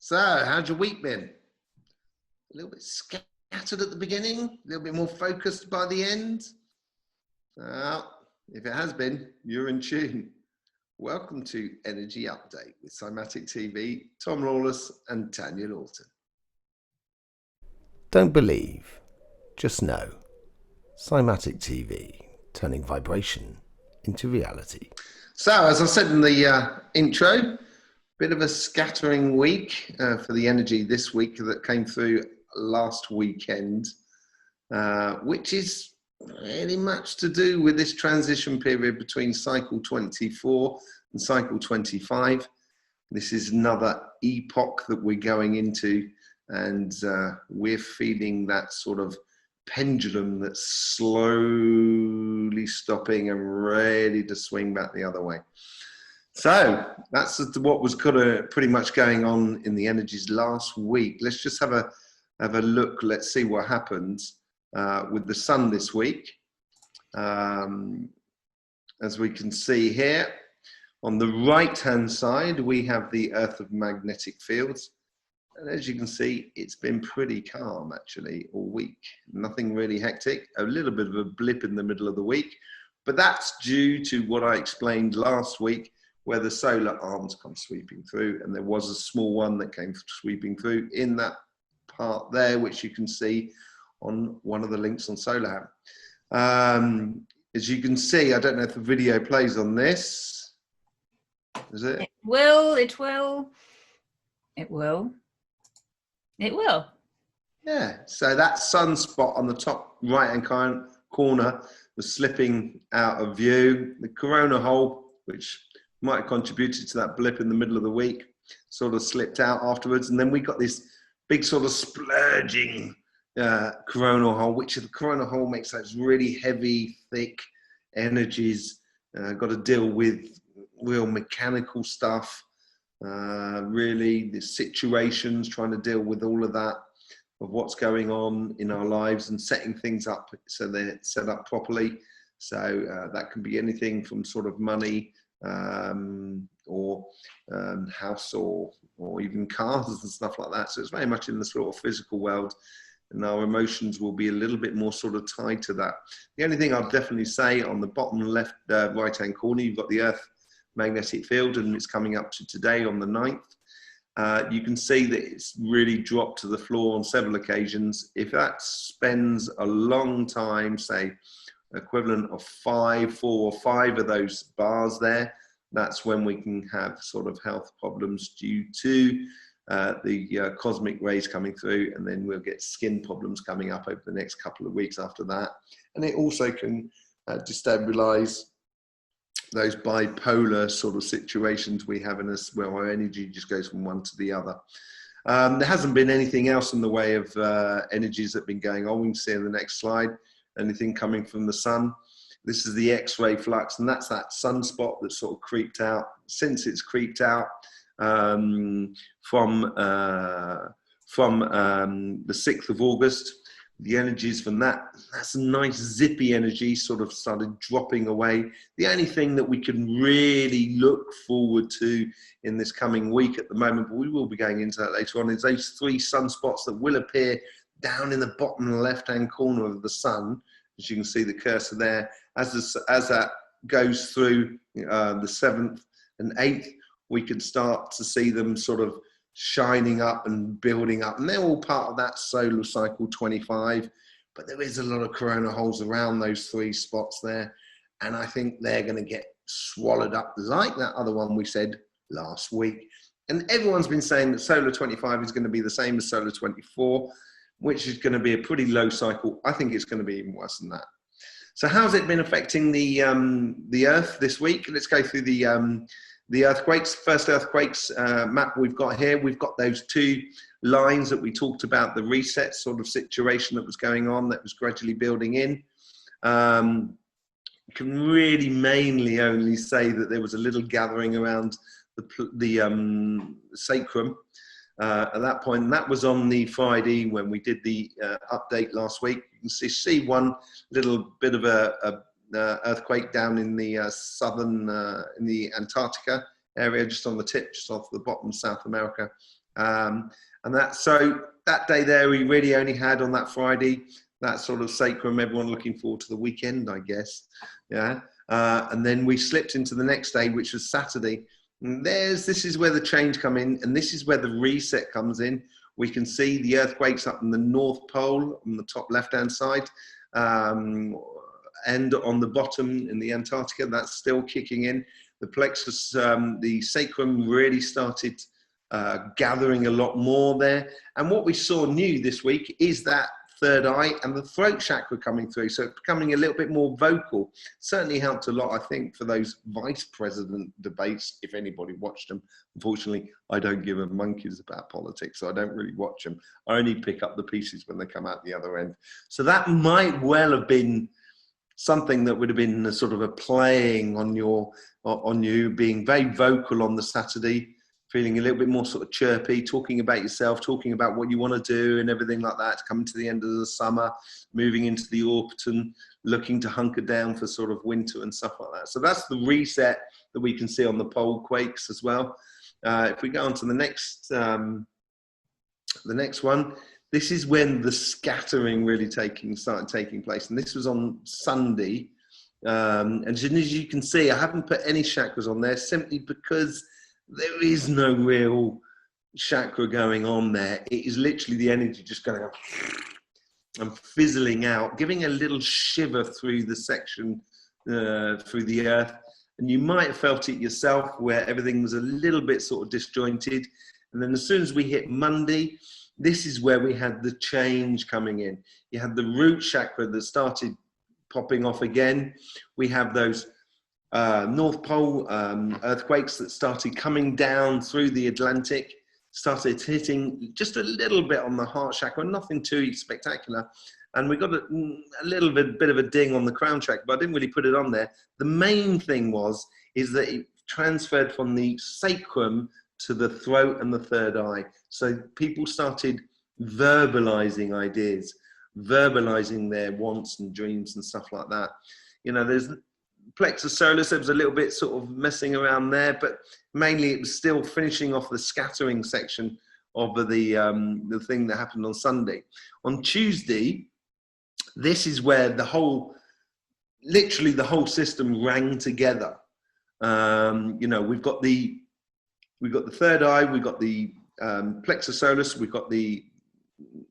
So, how's your week been? A little bit scattered at the beginning, a little bit more focused by the end? If it has been, you're in tune. Welcome to Energy Update with Cymatic TV, Tom Lawless and Tanya Lawton. Don't believe, just know. Cymatic TV, turning vibration into reality. So, as I said in the intro, bit of a scattering week for the energy this week that came through last weekend, which is really much to do with this transition period between cycle 24 and cycle 25. This is another epoch that we're going into, and we're feeling that sort of pendulum that's slowly stopping and ready to swing back the other way. So that's what was kind of pretty much going on in the energies last week. Let's just have a look. Let's see what happens with the sun this week. As we can see here, on the right-hand side, we have the Earth of magnetic fields. And as you can see, it's been pretty calm actually all week. Nothing really hectic, a little bit of a blip in the middle of the week, but that's due to what I explained last week, where the solar arms come sweeping through, and there was a small one that came sweeping through in that part there, which you can see on one of the links on Solar Ham. As you can see, I don't know if the video plays on this. Is it? It will. It will. It will. It will. Yeah, so that sunspot on the top right-hand corner was slipping out of view. The corona hole, which might have contributed to that blip in the middle of the week, sort of slipped out afterwards. And then we got this big sort of splurging coronal hole, which the coronal hole makes those really heavy, thick energies. Got to deal with real mechanical stuff, really the situations, trying to deal with all of that, of what's going on in our lives and setting things up so they're set up properly. So that can be anything from sort of money, or house or even cars and stuff like that. So it's very much in the sort of physical world, and our emotions will be a little bit more sort of tied to that. The only thing I'll definitely say, on the bottom left right hand corner, you've got the Earth magnetic field, and it's coming up to today on the 9th. You can see that it's really dropped to the floor on several occasions. If that spends a long time, say equivalent of 4 or 5 of those bars there, that's when we can have sort of health problems due to the cosmic rays coming through, and then we'll get skin problems coming up over the next couple of weeks after that. And it also can destabilize those bipolar sort of situations we have in us, where our energy just goes from one to the other. There hasn't been anything else in the way of energies that have been going on. We can see in the next slide anything coming from the sun. This is the X-ray flux, and that's that sunspot that's sort of creeped out. Since it's creeped out from the 6th of August, the energies from that's a nice zippy energy, sort of started dropping away. The only thing that we can really look forward to in this coming week at the moment, but we will be going into that later on, is those 3 sunspots that will appear down in the bottom left-hand corner of the sun. As you can see the cursor there, as that goes through the 7th and 8th, we can start to see them sort of shining up and building up, and they're all part of that solar cycle 25. But there is a lot of corona holes around those 3 spots there, and I think they're going to get swallowed up like that other one we said last week. And everyone's been saying that solar 25 is going to be the same as solar 24, which is going to be a pretty low cycle. I think it's going to be even worse than that. So how's it been affecting the Earth this week? Let's go through the earthquakes. First earthquakes map we've got here. We've got those 2 lines that we talked about, the reset sort of situation that was going on, that was gradually building in. Can really mainly only say that there was a little gathering around the sacrum at that point, and that was on the Friday when we did the update last week. You can see one little bit of a earthquake down in the southern, in the Antarctica area, just on the tip, just off the bottom of South America. And that day there, we really only had on that Friday, that sort of sacrum, everyone looking forward to the weekend, I guess. Yeah. And then we slipped into the next day, which was Saturday. And this is where the change come in, and this is where the reset comes in. We can see the earthquakes up in the North Pole on the top left-hand side, and on the bottom in the Antarctica, that's still kicking in. The plexus, the sacrum really started gathering a lot more there. And what we saw new this week is that third eye and the throat chakra coming through. So it's becoming a little bit more vocal. Certainly helped a lot, I think, for those vice president debates, if anybody watched them. Unfortunately, I don't give a monkeys about politics, so I don't really watch them. I only pick up the pieces when they come out the other end. So that might well have been something that would have been a sort of a playing on you, being very vocal on the Saturday, feeling a little bit more sort of chirpy, talking about yourself, talking about what you want to do and everything like that, coming to the end of the summer, moving into the autumn, looking to hunker down for sort of winter and stuff like that. So that's the reset that we can see on the pole quakes as well. If we go on to the next one, this is when the scattering really started taking place. And this was on Sunday. And as you can see, I haven't put any chakras on there simply because there is no real chakra going on there. It is literally the energy just going and fizzling out, giving a little shiver through the section, through the earth. And you might have felt it yourself where everything was a little bit sort of disjointed. And then as soon as we hit Monday, this is where we had the change coming in. You had the root chakra that started popping off again. We have those North Pole earthquakes that started coming down through the Atlantic, started hitting just a little bit on the heart chakra, nothing too spectacular. And we got a little bit of a ding on the crown chakra, but I didn't really put it on there. The main thing is that it transferred from the sacrum to the throat and the third eye. So people started verbalizing ideas, verbalizing their wants and dreams and stuff like that. You know, there's plexus solis, it was a little bit sort of messing around there, but mainly it was still finishing off the scattering section of the thing that happened on Sunday. On Tuesday, this is where literally the whole system rang together. You know, we've got the third eye, we've got the plexus solis, we've got the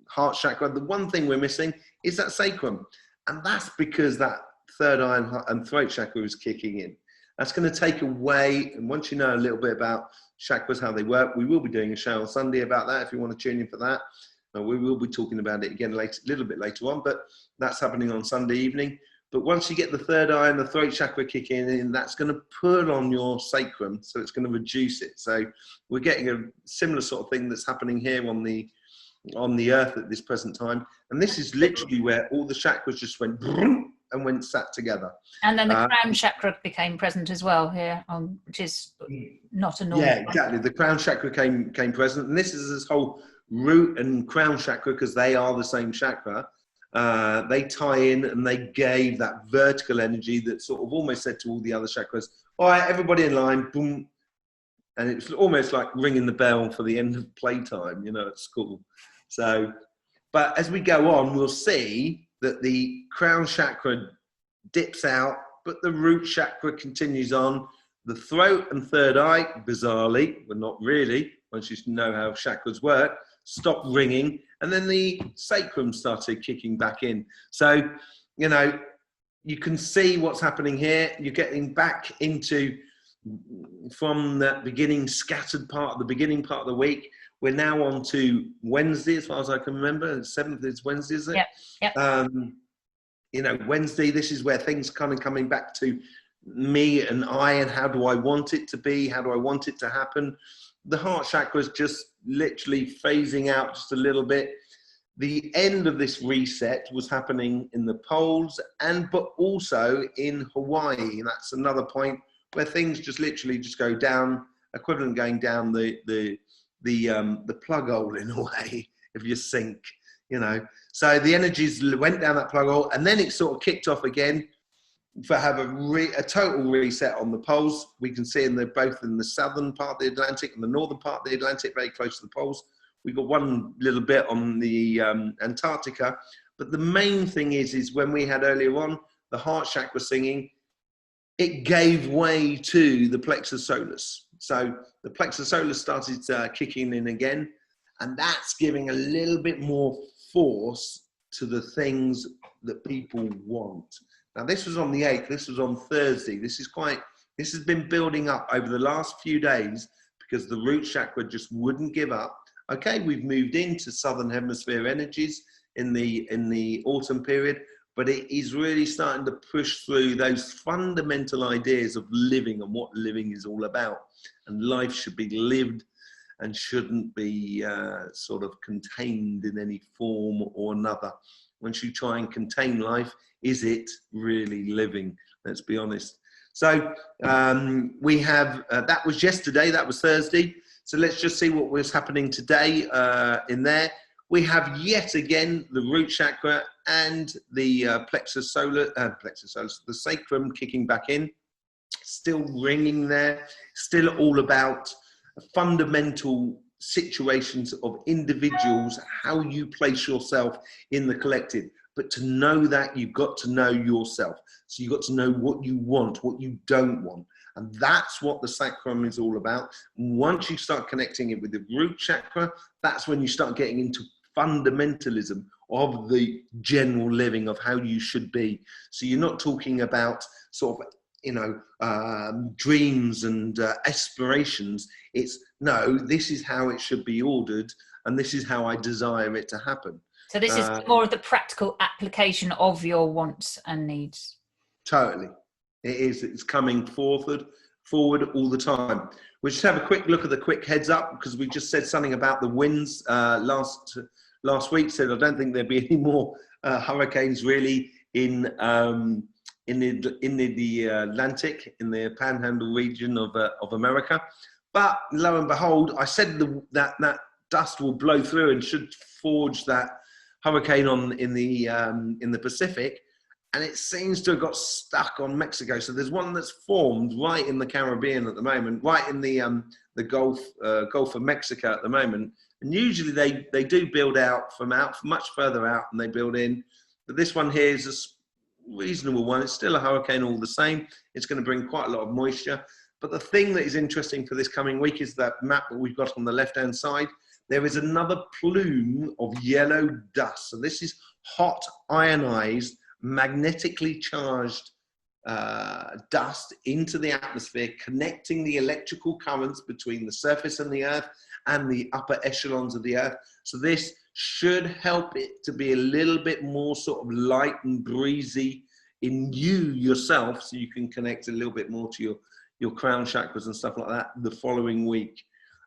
heart chakra. The one thing we're missing is that sacrum, and that's because that third eye and throat chakra is kicking in. That's going to take away, and once you know a little bit about chakras, how they work, we will be doing a show on Sunday about that if you want to tune in for that. We will be talking about it again a little bit later on, but that's happening on Sunday evening. But once you get the third eye and the throat chakra kicking in, that's going to pull on your sacrum, so it's going to reduce it. So we're getting a similar sort of thing that's happening here on the earth at this present time. And this is literally where all the chakras just went and went sat together. And then the crown chakra became present as well here, which is not a normal. Yeah, exactly. The crown chakra came present. And this is this whole root and crown chakra, because they are the same chakra. They tie in, and they gave that vertical energy that sort of almost said to all the other chakras, all right, everybody in line, boom. And it's almost like ringing the bell for the end of playtime, you know, at school. So, but as we go on, we'll see that the crown chakra dips out, but the root chakra continues on. The throat and third eye, bizarrely, but not really, once you know how chakras work, stopped ringing, and then the sacrum started kicking back in. So, you know, you can see what's happening here. You're getting back into, from that beginning scattered part, the beginning part of the week. We're now on to Wednesday, as far as I can remember. The 7th is Wednesday, is it? Yep. You know, Wednesday, this is where things kind of coming back to me and how do I want it to be? How do I want it to happen? The heart chakra is just literally phasing out just a little bit. The end of this reset was happening in the poles, but also in Hawaii. And that's another point where things just literally just go down, equivalent going down the plug hole in a way, if you sink, you know. So the energies went down that plug hole, and then it sort of kicked off again. have a total reset on the poles. We can see both in the southern part of the Atlantic and the northern part of the Atlantic, very close to the poles. We've got one little bit on the Antarctica. But the main thing is when we had earlier on the heart chakra singing, it gave way to the plexus solis. So the plexus solis started kicking in again, and that's giving a little bit more force to the things that people want. Now, this was on the 8th, this was on Thursday. This has been building up over the last few days because the root chakra just wouldn't give up. Okay, we've moved into southern hemisphere energies in the autumn period, but it is really starting to push through those fundamental ideas of living and what living is all about. And life should be lived and shouldn't be sort of contained in any form or another. Once you try and contain life, is it really living? Let's be honest. So we have, that was yesterday, that was Thursday. So let's just see what was happening today in there. We have yet again the root chakra and the plexus solis, the sacrum kicking back in, still ringing there, still all about fundamental situations of individuals, how you place yourself in the collective. But to know that, you've got to know yourself. So you've got to know what you want, what you don't want. And that's what the sacrum is all about. Once you start connecting it with the root chakra, that's when you start getting into fundamentalism of the general living of how you should be. So you're not talking about sort of, dreams and aspirations. It's, no, this is how it should be ordered, and this is how I desire it to happen. So this is more of the practical application of your wants and needs. Totally. It is. It's coming forward all the time. We'll just have a quick look at the quick heads up, because we just said something about the winds last week. Said I don't think there'd be any more hurricanes really in the Atlantic, in the Panhandle region of America. But lo and behold, I said that dust will blow through and should forge that hurricane in the Pacific. And it seems to have got stuck on Mexico. So there's one that's formed right in the Caribbean at the moment, right in the Gulf of Mexico at the moment. And usually they do build out from much further out, and they build in. But this one here is a reasonable one. It's still a hurricane all the same. It's going to bring quite a lot of moisture. But the thing that is interesting for this coming week is that map that we've got on the left-hand side. There is another plume of yellow dust. So this is hot, ionized, magnetically charged dust into the atmosphere, connecting the electrical currents between the surface and the earth and the upper echelons of the earth. So this should help it to be a little bit more sort of light and breezy in you yourself, so you can connect a little bit more to your crown chakras and stuff like that the following week.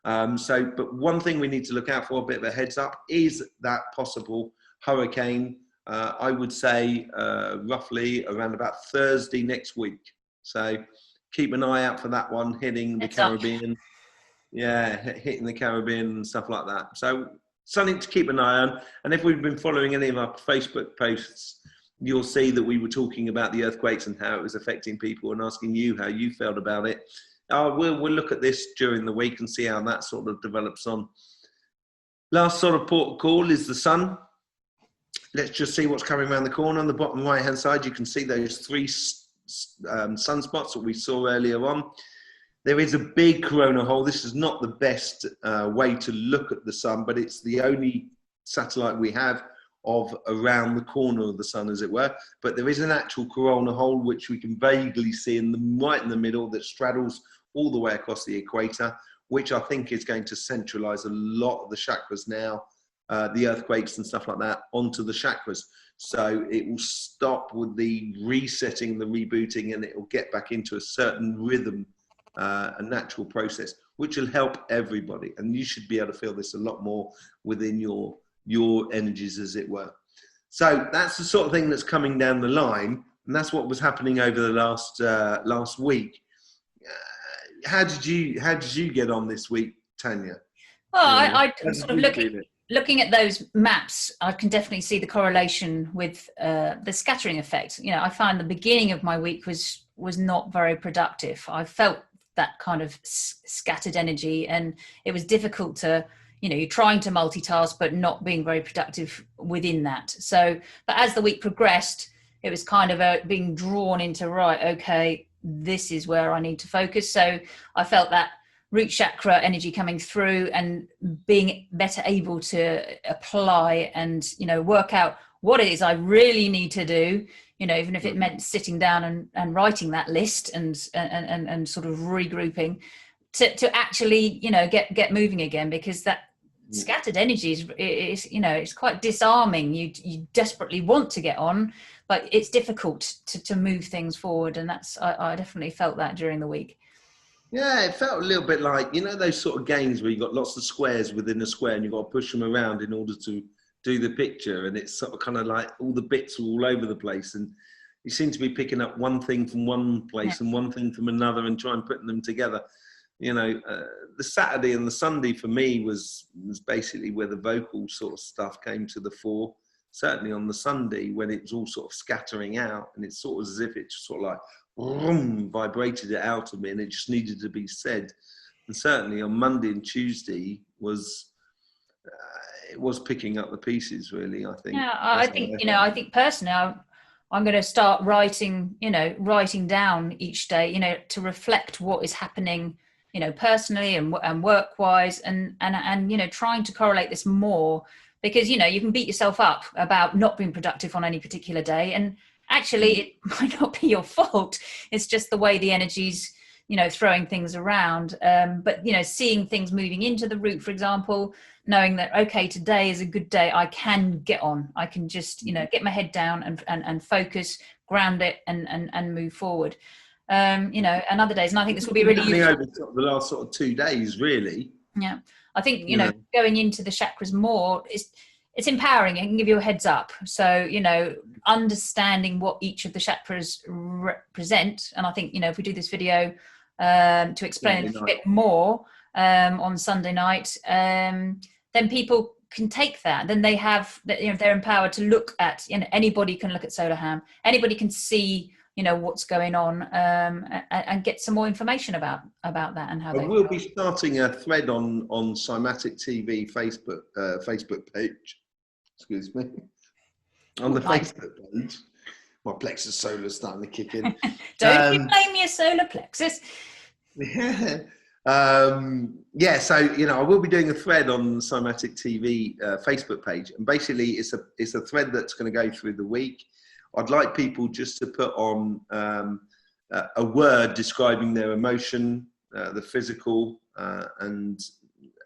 But one thing we need to look out for, a bit of a heads up, is that possible hurricane. I would say roughly around about Thursday next week. So keep an eye out for that one hitting the Caribbean. Yeah, hitting the Caribbean and stuff like that. So something to keep an eye on. And if we've been following any of our Facebook posts, you'll see that we were talking about the earthquakes and how it was affecting people, and asking you how you felt about it. We'll look at this during the week and see how that sort of develops on. Last sort of port of call is the sun. Let's just see what's coming around the corner. On the bottom right hand side, you can see those three sunspots that we saw earlier on. There is a big corona hole. This is not the best way to look at the sun, but it's the only satellite we have of around the corner of the sun, as it were. But there is an actual corona hole which we can vaguely see right in the middle, that straddles all the way across the equator, which I think is going to centralize a lot of the chakras now, the earthquakes and stuff like that, onto the chakras. So it will stop with the resetting, the rebooting, and it will get back into a certain rhythm, a natural process, which will help everybody. And you should be able to feel this a lot more within your energies, as it were. So that's the sort of thing that's coming down the line, and that's what was happening over the last week. How did you get on this week, Tanya? Well, I sort of looking at those maps, I can definitely see the correlation with the scattering effect. You know, I find the beginning of my week was not very productive. I felt that kind of scattered energy, and it was difficult to, you know, you're trying to multitask but not being very productive within that. So, but as the week progressed, it was kind of being drawn into, right, okay, this is where I need to focus. So I felt that root chakra energy coming through and being better able to apply and, you know, work out what it is I really need to do, you know, even if it meant sitting down and writing that list and sort of regrouping to actually, you know, get moving again, because that scattered energy is, you know, it's quite disarming. You desperately want to get on, but it's difficult to move things forward. And that's, I definitely felt that during the week. Yeah, it felt a little bit like, you know, those sort of games where you've got lots of squares within a square and you've got to push them around in order to do the picture. And it's sort of kind of like all the bits are all over the place. And you seem to be picking up one thing from one place and one thing from another and trying putting them together. You know, the Saturday and the Sunday for me was basically where the vocal sort of stuff came to the fore. Certainly on the Sunday when it was all sort of scattering out, and it's sort of as if it just sort of like vibrated it out of me, and it just needed to be said. And certainly on Monday and Tuesday was it was picking up the pieces, really. I think. Yeah, I think, you know, I think personally, I'm going to start writing, you know, writing down each day, you know, to reflect what is happening, you know, personally and work wise, and you know, trying to correlate this more, because, you know, you can beat yourself up about not being productive on any particular day, and actually it might not be your fault. It's just the way the energy's, you know, throwing things around. But, you know, seeing things moving into the root, for example, knowing that, okay, today is a good day, I can get on, I can just, you know, get my head down and focus, ground it and move forward. You know, and other days, and I think this will be really useful over the last sort of 2 days, really. Yeah, I think, you know, going into the chakras more, it's empowering. It can give you a heads up. So, you know, understanding what each of the chakras represent. And I think, you know, if we do this video to explain a little bit more on Sunday night, then people can take that. Then they have, you know, they're empowered to look at, you know, anybody can look at Solar Ham. Anybody can see, you know, what's going on, and get some more information about that and how they we'll be starting a thread on Cymatic TV Facebook page. Excuse me. On the Facebook page. My plexus solar is starting to kick in. Don't you blame your solar plexus. Yeah. Yeah, so, you know, I will be doing a thread on the Cymatic TV Facebook page, and basically it's a thread that's going to go through the week. I'd like people just to put on a word describing their emotion, the physical, and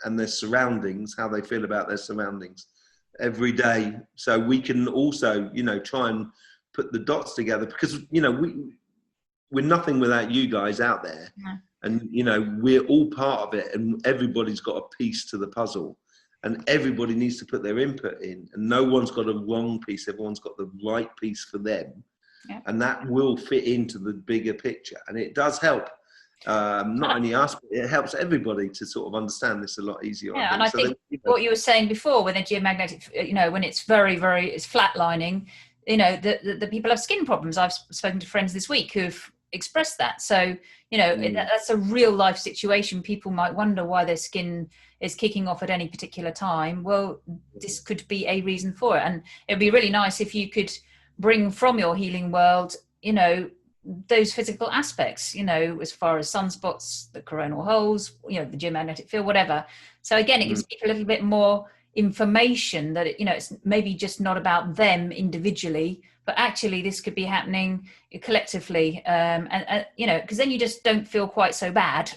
their surroundings, how they feel about their surroundings every day. So we can also, you know, try and put the dots together, because, you know, we're nothing without you guys out there. Yeah. And, you know, we're all part of it, and everybody's got a piece to the puzzle. And everybody needs to put their input in, and no one's got a wrong piece. Everyone's got the right piece for them. Yeah. And that will fit into the bigger picture. And it does help, not only us, but it helps everybody to sort of understand this a lot easier. Yeah, and I think what you were saying before, with the geomagnetic, you know, when it's it's flatlining, you know, the people have skin problems. I've spoken to friends this week who've expressed that. So, you know, that's a real life situation. People might wonder why their skin is kicking off at any particular time. Well, this could be a reason for it. And it'd be really nice if you could bring from your healing world, you know, those physical aspects, you know, as far as sunspots, the coronal holes, you know, the geomagnetic field, whatever. So again, it gives people a little bit more information that, you know, it's maybe just not about them individually, but actually this could be happening collectively, and you know, because then you just don't feel quite so bad.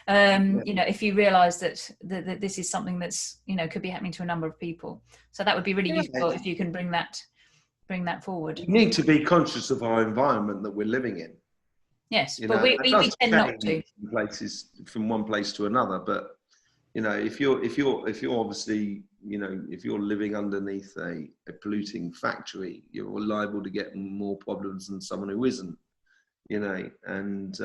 You know, if you realize that this is something that's, you know, could be happening to a number of people. So that would be really useful if you can bring that forward. We need to be conscious of our environment that we're living in. Yes, you but know, we tend not to. Places from one place to another, but you know, if you're obviously, you know, if you're living underneath a polluting factory, you're liable to get more problems than someone who isn't, you know. And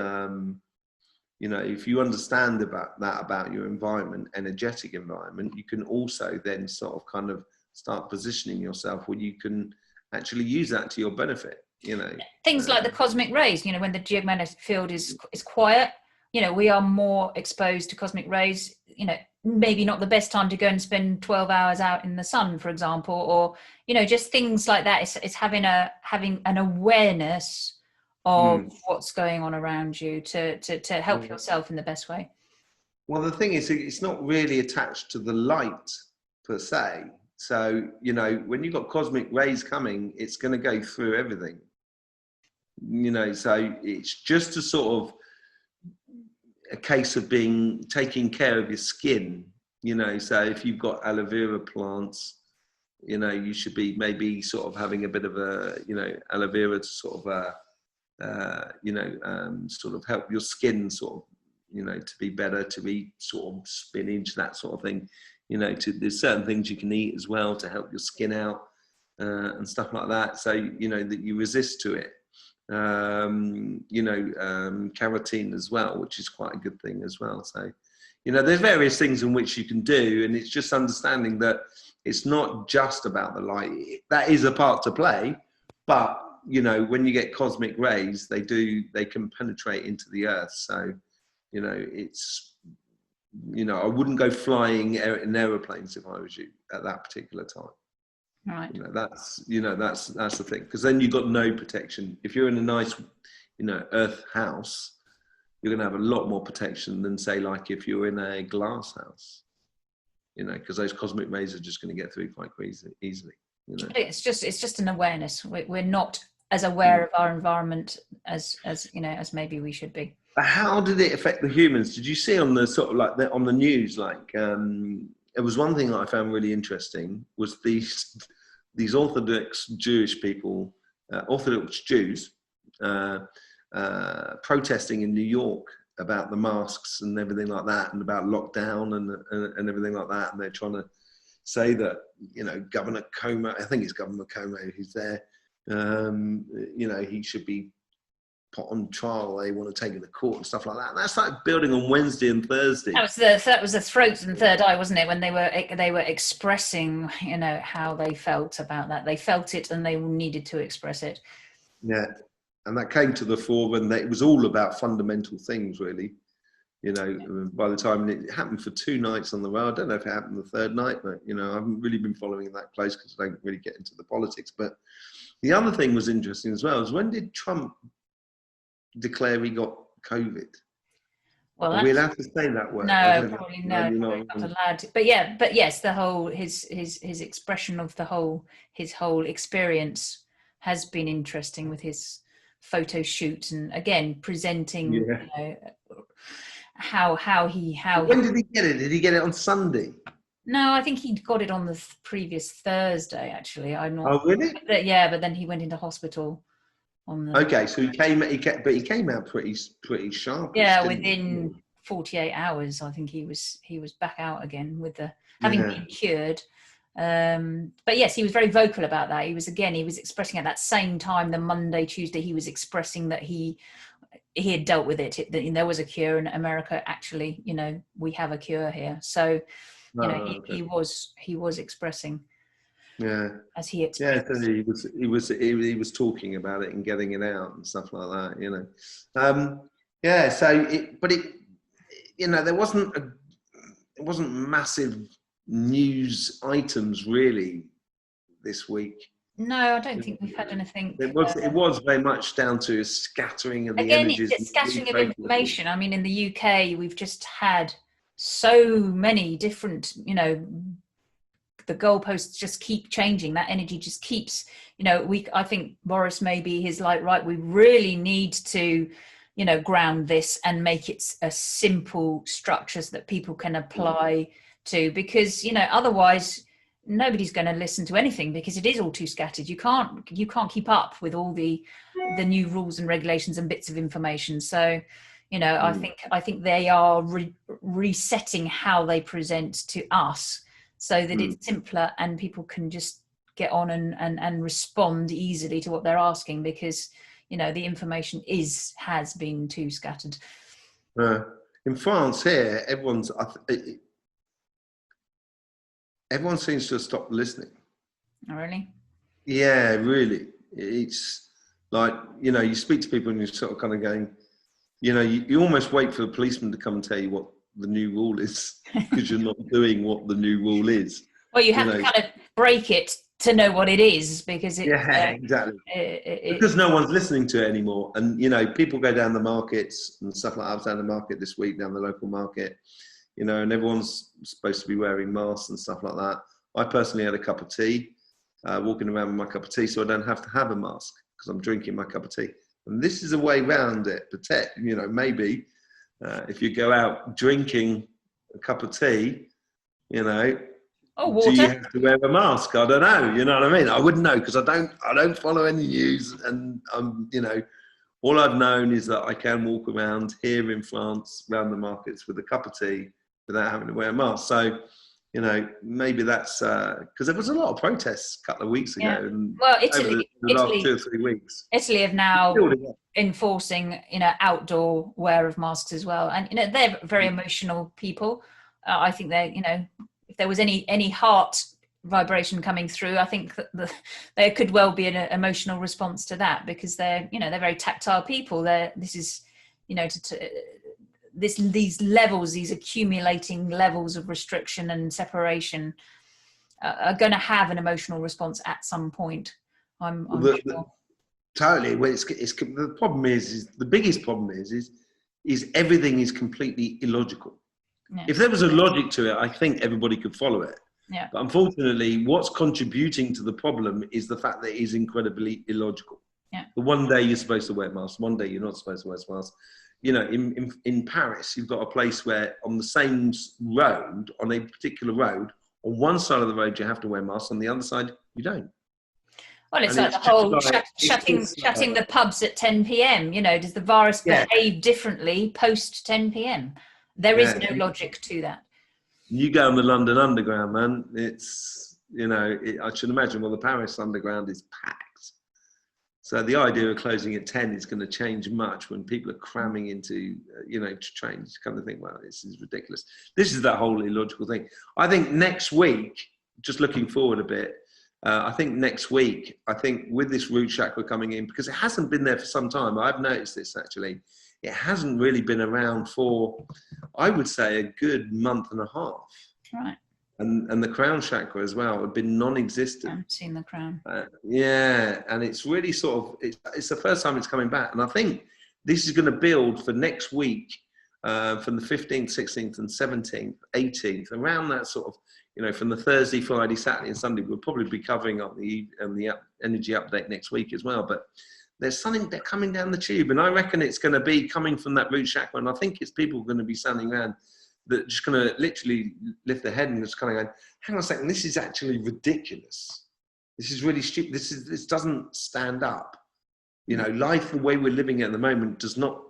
You know, if you understand about that, about your environment, energetic environment, you can also then sort of kind of start positioning yourself where you can actually use that to your benefit. You know, things like the cosmic rays, you know, when the geomagnetic field is quiet, you know, we are more exposed to cosmic rays. You know, maybe not the best time to go and spend 12 hours out in the sun, for example, or, you know, just things like that. It's having an awareness of what's going on around you to help yourself in the best way. Well, the thing is, it's not really attached to the light per se. So, you know, when you've got cosmic rays coming, it's going to go through everything. You know, so it's just a sort of a case of taking care of your skin. You know, so if you've got aloe vera plants, you know, you should be maybe sort of having a bit of a, you know, aloe vera to sort of, sort of help your skin sort of, you know, to be better, to eat sort of spinach, that sort of thing. You know, there's certain things you can eat as well to help your skin out and stuff like that. So, you know, that you resist to it. Carotene as well, which is quite a good thing as well. So, you know, there's various things in which you can do, and it's just understanding that it's not just about the light. That is a part to play, but, you know, when you get cosmic rays, they can penetrate into the earth. So, you know, it's, you know, I wouldn't go flying in aeroplanes if I was you at that particular time. Right. You know, that's the thing, because then you've got no protection. If you're in a nice, you know, earth house, you're going to have a lot more protection than, say, like if you're in a glass house, you know, because those cosmic rays are just going to get through quite easily. You know, it's just an awareness. We're not as aware of our environment as you know, as maybe we should be. But how did it affect the humans? Did you see on the sort of like on the news, like it was one thing that I found really interesting was these Orthodox Jewish people, Orthodox Jews, protesting in New York about the masks and everything like that, and about lockdown and everything like that. And they're trying to say that, you know, Governor Como, I think it's Governor Como who's there, you know, he should be put on trial. They want to take him to court and stuff like that. And that started building on Wednesday and Thursday. That was the throat and third eye, wasn't it? When they were expressing, you know, how they felt about that. They felt it and they needed to express it. Yeah, and that came to the fore, and it was all about fundamental things, really. You know, by the time it happened for 2 nights on the road, I don't know if it happened the third night, but, you know, I haven't really been following that close because I don't really get into the politics. But the other thing was interesting as well, is when did Trump declare he got COVID? Well, are we allowed to say that word? No, probably no, probably not allowed to. But yeah, but yes, the whole his expression of his whole experience has been interesting with his photo shoot, and again presenting, you know, how when did he get it? Did he get it on Sunday? No, I think he got it on the previous Thursday. Actually, I'm not. Oh, really? But yeah, but then he went into hospital. Okay, so he came out pretty sharp. Yeah, within 48 hours, I think he was back out again with the having been cured. But yes, he was very vocal about that. He was expressing at that same time, the Monday, Tuesday, he was expressing that he had dealt with it. That there was a cure in America. Actually, you know, we have a cure here. So, you know, he was expressing. Yeah, as he expressed. Yeah, he was talking about it and getting it out and stuff like that, you know. Yeah, so you know, there wasn't massive news items really this week. No, I don't think we've had anything. It was very much down to a scattering of the energies. It's scattering of information. I mean, in the UK, we've just had so many different, you know, the goalposts just keep changing. That energy just keeps, you know, I think Boris maybe he's like, right, we really need to, you know, ground this and make it a simple structures that people can apply to, because, you know, otherwise nobody's going to listen to anything because it is all too scattered. You can't keep up with all the new rules and regulations and bits of information. So, you know, I think they are resetting how they present to us, so that it's simpler and people can just get on and respond easily to what they're asking, because, you know, the information has been too scattered. Uh, in France here, everyone seems to have stopped listening. Oh, really? Yeah, really. It's like, you speak to people and you're sort of kind of going, you almost wait for a policeman to come and tell you what the new rule is because you're not doing what the new rule is. Well, you have to kind of break it to know what it is, because exactly. Because no one's listening to it anymore. And, people go down the markets and stuff like that. I was down the market this week, down the local market, and everyone's supposed to be wearing masks and stuff like that. I personally had a cup of tea, walking around with my cup of tea, so I don't have to have a mask because I'm drinking my cup of tea. And this is a way around it. Protect, maybe if you go out drinking a cup of tea, water. Do you have to wear a mask? I don't know. You know what I mean? I wouldn't know because I don't follow any news, and all I've known is that I can walk around here in France, around the markets with a cup of tea without having to wear a mask. So, maybe that's because there was a lot of protests a couple of weeks ago. Yeah. And well, over the last 2 or 3 weeks, Italy have now enforcing, outdoor wear of masks as well, and they're very emotional people. I think they're, if there was any heart vibration coming through, I think that there could well be an emotional response to that, because they're very tactile people. This is, these levels, these accumulating levels of restriction and separation are going to have an emotional response at some point. I'm sure. Totally. Well, the problem is the biggest problem is everything is completely illogical. Yeah. If there was a logic to it, I think everybody could follow it. Yeah. But unfortunately, what's contributing to the problem is the fact that it is incredibly illogical. Yeah. The one day you're supposed to wear masks, one day you're not supposed to wear masks. In Paris, you've got a place where on the same road, on a particular road, on one side of the road you have to wear masks, on the other side you don't. Well, it's like the whole shutting the pubs at 10 p.m. Does the virus behave differently post 10 p.m.? There is no logic to that. You go on the London Underground, man. It's, I should imagine, the Paris Underground is packed. So the idea of closing at 10 is going to change much when people are cramming into, trains. You kind of think, well, this is ridiculous. This is that whole illogical thing. I think next week, just looking forward a bit, I think next week, with this root chakra coming in, because it hasn't been there for some time. I've noticed this actually. It hasn't really been around for, I would say, a good month and a half. Right. And the crown chakra as well had been non-existent. I haven't seen the crown. Yeah, and it's really it's the first time it's coming back. And I think this is going to build for next week, from the 15th, 16th and 17th, 18th, around that sort of, from the Thursday, Friday, Saturday and Sunday. We'll probably be covering up the energy update next week as well. But there's something they're coming down the tube, and I reckon it's going to be coming from that root chakra. And I think it's people going to be standing around that just going to literally lift their head and just kind of going, hang on a second, this is actually ridiculous. This is really stupid. This doesn't stand up. Life, the way we're living it at the moment, does not.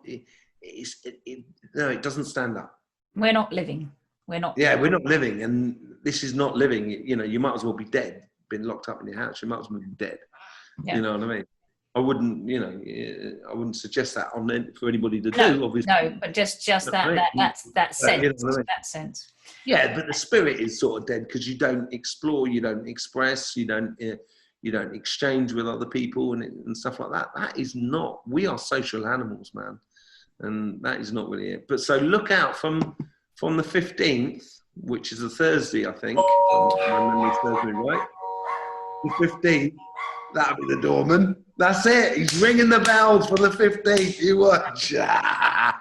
No, it doesn't stand up. We're not living. We're not. Yeah, we're not living, and this is not living. You might as well be dead. Been locked up in your house. You might as well be dead. Yeah. You know what I mean? I wouldn't, I wouldn't suggest that for anybody to do. Obviously, no, but just that sense. That sense. Yeah, but the spirit is sort of dead because you don't explore, you don't express, you don't exchange with other people and stuff like that. That is not. We are social animals, man, and that is not really it. But so look out from the 15th, which is a Thursday, I think. My memory's Thursday, right? The 15th. That'll be the doorman. That's it. He's ringing the bells for the 15th. You watch. On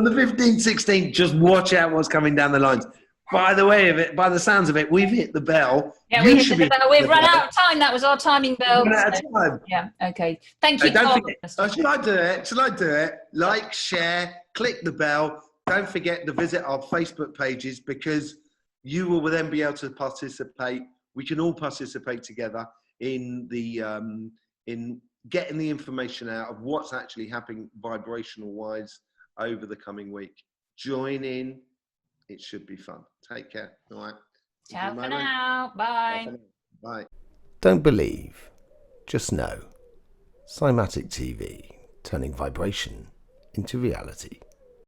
the 15th, 16th, just watch out what's coming down the lines. By the sounds of it, we've hit the bell. Yeah, we hit the bell. We've run out of time. That was our timing bell. Run out of time. Yeah, okay. Thank you. Shall I do it? Like, share, click the bell. Don't forget to visit our Facebook pages, because you will then be able to participate. We can all participate together in getting the information out of what's actually happening vibrational wise over the coming week. Join in. It should be fun. Take care. All right. Ciao for now. Bye. Bye. Don't believe, just know. Cymatic TV, turning vibration into reality.